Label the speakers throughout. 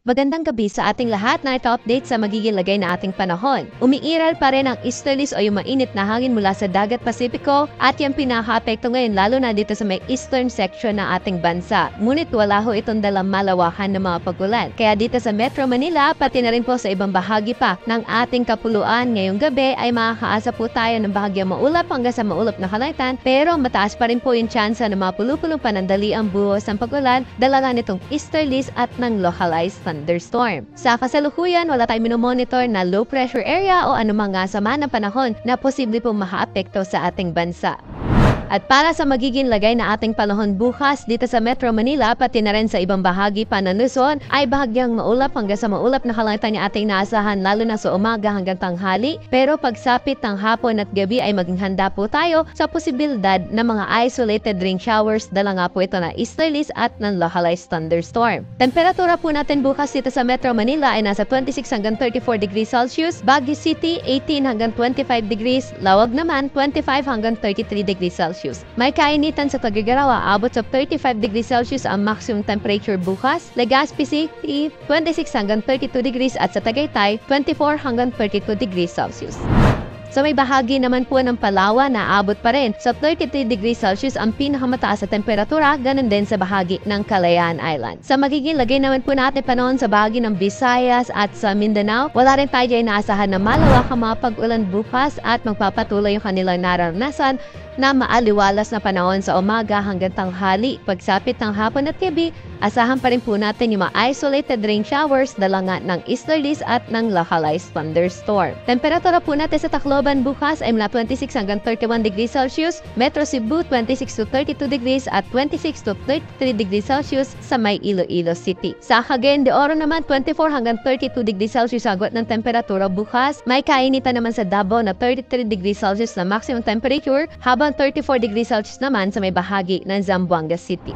Speaker 1: Magandang gabi sa ating lahat na ito update sa magiging lagay na ating panahon. Umiiral pa rin ang easterlies o yung mainit na hangin mula sa dagat Pasipiko at yung pinaka-apekto ngayon lalo na dito sa may eastern section ng ating bansa. Ngunit wala ho itong dalang malawakan ng mga pagulan. Kaya dito sa Metro Manila pati na rin po sa ibang bahagi pa ng ating kapuluan ngayong gabi ay makakaasa po tayo ng bahagyang maulap hanggang sa maulap na kalangitan pero mataas pa rin po yung tsansa na mapulupulong panandali ang buhos ng pagulan dala nga nitong easterlies at ng localized thunderstorm. Sa kasalukuyan, wala tayong minomonitor na low pressure area o anumang sama ng panahon na posible pong makaapekto sa ating bansa. At para sa magiging lagay na ating panahon bukas dito sa Metro Manila pati na rin sa ibang bahagi pa ng Luzon ay bahagyang maulap hanggang sa maulap na kalangitan yung ating naasahan lalo na sa umaga hanggang tanghali. Pero pagsapit ng hapon at gabi ay maging handa po tayo sa posibilidad ng mga isolated rain showers dala nga po ito na easterlies at ng localized thunderstorm. Temperatura po natin bukas dito sa Metro Manila ay nasa 26 hanggang 34 degrees Celsius, Baguio City 18 hanggang 25 degrees, Lawag naman 25 hanggang 33 degrees Celsius. May kainitan sa Tagigarawa, abot sa 35 degrees Celsius ang maximum temperature bukas. Legazpi City, 26 hanggang 32 degrees at sa Tagaytay, 24 hanggang 32 degrees Celsius. Sa may bahagi naman po ng Palawan na abot pa rin sa 33 degrees Celsius ang pinakamataas na temperatura, ganun din sa bahagi ng Kalayaan Island. Sa magiging lagay naman po natin panahon sa bahagi ng Visayas at sa Mindanao, wala rin tayo inaasahan na malawak ang mga pag-ulan bukas at magpapatuloy yung kanilang naranasan na maaliwalas na panahon sa umaga hanggang tanghali. Pagsapit ng hapon at gabi, asahan pa rin po natin yung mga isolated rain showers dala nga ng easterlies at ng localized thunderstorm. Temperatura po natin sa Tacloban bukas ay mula 26 hanggang 31 degrees Celsius, Metro Cebu 26 to 32 degrees at 26 to 33 degrees Celsius sa may Iloilo City. Sa Cagayan de Oro naman 24 hanggang 32 degrees Celsius agwat ng temperatura bukas. May kainitan naman sa Davao na 33 degrees Celsius na maximum temperature habang 34 degrees Celsius naman sa may bahagi ng Zamboanga City.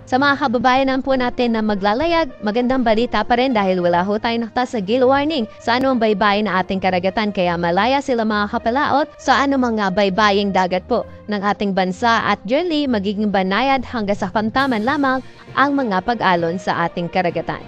Speaker 1: Sa mga kababayan po natin na maglalayag, magandang balita pa rin dahil wala ho tayong nakita sa gale warning sa anumang baybayin na ating karagatan kaya malaya sila mga kapalaot sa anumang baybaying dagat po ng ating bansa at yearly magiging banayad hanggang sa pantaman lamang ang mga pag-alon sa ating karagatan.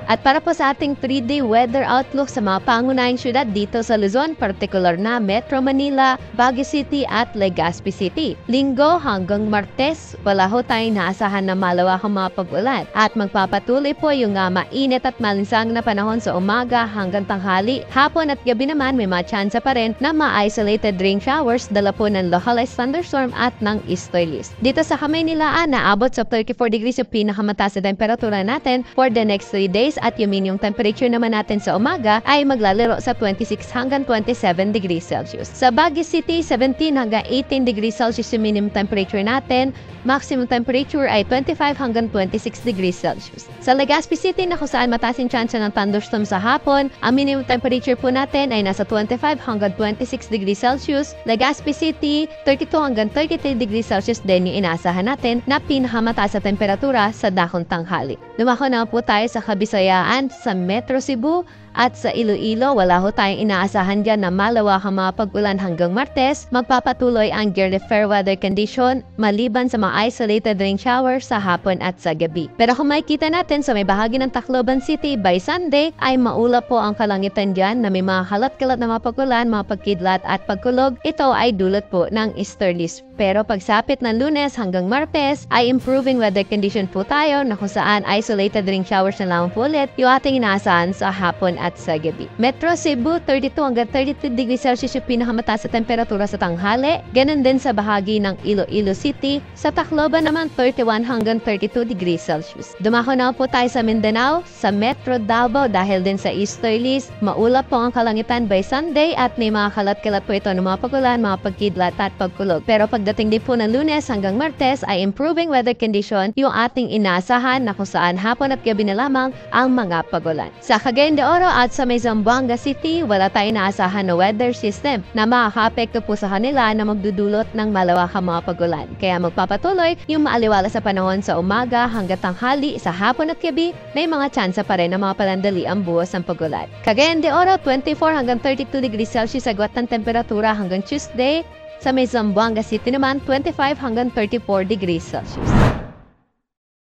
Speaker 1: At para po sa ating 3-day weather outlook sa mga pangunahing syudad dito sa Luzon, partikular na Metro Manila, Baguio City at Legazpi City. Linggo hanggang Martes, wala ho tayong naasahan na malawakang mga pag-ulan. At magpapatuloy po yung mainit at malinsang na panahon sa umaga hanggang tanghali. Hapon at gabi naman may mga tsansa pa rin na ma-isolated rain showers dala po ng localized thunderstorm at ng easterlies. Dito sa Kamaynilaan, naabot sa 34 degrees yung pinakamataas na temperatura natin for the next 3 days. At yung minimum temperature naman natin sa umaga ay maglalaro sa 26 hanggang 27 degrees Celsius. Sa Baguio City, 17 hanggang 18 degrees Celsius yung minimum temperature natin. Maximum temperature ay 25 hanggang 26 degrees Celsius. Sa Legazpi City na kung saan mataas yung chance ng thunderstorm sa hapon, ang minimum temperature po natin ay nasa 25 hanggang 26 degrees Celsius. Legazpi City, 32 hanggang 33 degrees Celsius din yung inaasahan natin na pinakamataas na temperatura sa dakong tanghali. Dumako na po tayo sa Kabisayaan, sa Metro Cebu at sa Iloilo. Wala ho tayong inaasahan dyan na malawakang mga pag-ulan hanggang Martes. Magpapatuloy ang yearly fair weather condition maliban sa mga isolated rain showers sa hapon at sa gabi. Pero kung makikita natin sa may bahagi ng Tacloban City by Sunday ay maulap po ang kalangitan dyan na may mga kalat-kalat na mga pag-ulan, mga pagkidlat at pagkulog. Ito ay dulot po ng easterlies. Pero pagsapit ng Lunes hanggang Martes ay improving weather condition po tayo na kung saan isolated rain showers na lang po ulit yung ating inaasahan sa hapon at sa gabi. Metro Cebu, 32 hanggang 33 degrees Celsius yung pinakamataas sa temperatura sa tanghali. Ganon din sa bahagi ng Iloilo City. Sa Tacloban naman, 31 hanggang 32 degrees Celsius. Dumako na po tayo sa Mindanao, sa Metro Davao dahil din sa easterlies. Maulap po ang kalangitan by Sunday at may mga kalat-kalat po ito ng mga pagulan, mga pagkidlat at pagkulog. Pero pagdating din po ng Lunes hanggang Martes ay improving weather condition yung ating inaasahan na kung saan hapon at gabi na lamang ang mga pagulan. Sa Cagayan de Oro at sa may Zamboanga City, wala tayong naasahan na weather system na makaka-apekto po sa kanila na magdudulot ng malawakang mga pagulan. Kaya magpapatuloy yung maaliwala sa panahon sa umaga hanggang tanghali, sa hapon at gabi, may mga tsansa pa rin na mga palandali ang buhos ng pagulan. Cagayan de Oro, 24 hanggang 32 degrees Celsius agwat ng temperatura hanggang Tuesday. Sa may Zamboanga City naman, 25 hanggang 34 degrees Celsius.